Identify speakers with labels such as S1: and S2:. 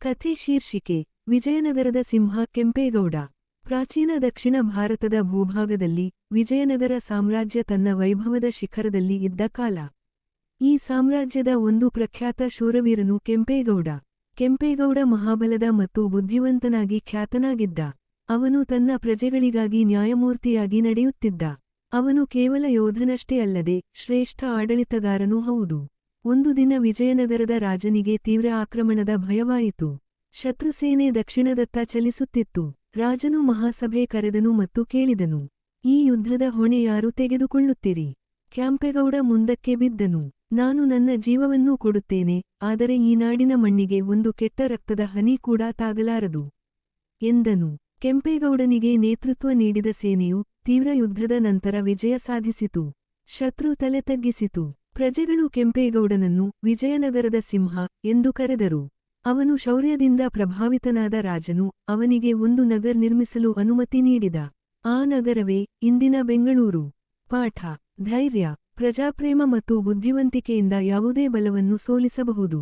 S1: ಕಥೆ ಶೀರ್ಷಿಕೆ ವಿಜಯನಗರದ ಸಿಂಹ ಕೆಂಪೇಗೌಡ. ಪ್ರಾಚೀನ ದಕ್ಷಿಣ ಭಾರತದ ಭೂಭಾಗದಲ್ಲಿ ವಿಜಯನಗರ ಸಾಮ್ರಾಜ್ಯ ತನ್ನ ವೈಭವದ ಶಿಖರದಲ್ಲಿ ಇದ್ದ ಕಾಲ. ಈ ಸಾಮ್ರಾಜ್ಯದ ಒಂದು ಪ್ರಖ್ಯಾತ ಶೂರವೀರನು ಕೆಂಪೇಗೌಡ. ಕೆಂಪೇಗೌಡ ಮಹಾಬಲದ ಮತ್ತು ಬುದ್ಧಿವಂತನಾಗಿ ಖ್ಯಾತನಾಗಿದ್ದ. ಅವನು ತನ್ನ ಪ್ರಜೆಗಳಿಗಾಗಿ ನ್ಯಾಯಮೂರ್ತಿಯಾಗಿ ನಡೆಯುತ್ತಿದ್ದ. ಅವನು ಕೇವಲ ಯೋಧನಷ್ಟೇ ಅಲ್ಲದೆ ಶ್ರೇಷ್ಠ ಆಡಳಿತಗಾರನೂ ಹೌದು. ಒಂದು ದಿನ ವಿಜಯನಗರದ ರಾಜನಿಗೆ ತೀವ್ರ ಆಕ್ರಮಣದ ಭಯವಾಯಿತು. ಶತ್ರುಸೇನೆ ದಕ್ಷಿಣದತ್ತ ಚಲಿಸುತ್ತಿತ್ತು. ರಾಜನು ಮಹಾಸಭೆ ಕರೆದನು ಮತ್ತು ಕೇಳಿದನು, ಈ ಯುದ್ಧದ ಹೊಣೆ ಯಾರು ತೆಗೆದುಕೊಳ್ಳುತ್ತೀರಿ? ಕೆಂಪೇಗೌಡ ಮುಂದಕ್ಕೆ ಬಿದ್ದನು. ನಾನು ನನ್ನ ಜೀವವನ್ನೂ ಕೊಡುತ್ತೇನೆ, ಆದರೆ ಈ ನಾಡಿನ ಮಣ್ಣಿಗೆ ಒಂದು ಕೆಟ್ಟ ರಕ್ತದ ಹನಿ ಕೂಡ ತಾಗಲಾರದು ಎಂದನು. ಕೆಂಪೇಗೌಡನಿಗೆ ನೇತೃತ್ವ ನೀಡಿದ ಸೇನೆಯು ತೀವ್ರ ಯುದ್ಧದ ನಂತರ ವಿಜಯ ಸಾಧಿಸಿತು. ಶತ್ರು ತಲೆ ತಗ್ಗಿಸಿತು. ಪ್ರಜೆಗಳು ಕೆಂಪೇಗೌಡನನ್ನು ವಿಜಯನಗರದ ಸಿಂಹ ಎಂದು ಕರೆದರು. ಅವನು ಶೌರ್ಯದಿಂದ ಪ್ರಭಾವಿತನಾದ ರಾಜನು ಅವನಿಗೆ ಒಂದು ನಗರ ನಿರ್ಮಿಸಲು ಅನುಮತಿ ನೀಡಿದ. ಆ ನಗರವೇ ಇಂದಿನ ಬೆಂಗಳೂರು. ಪಾಠ: ಧೈರ್ಯ, ಪ್ರಜಾಪ್ರೇಮ ಮತ್ತು ಬುದ್ಧಿವಂತಿಕೆಯಿಂದ ಯಾವುದೇ ಬಲವನ್ನು ಸೋಲಿಸಬಹುದು.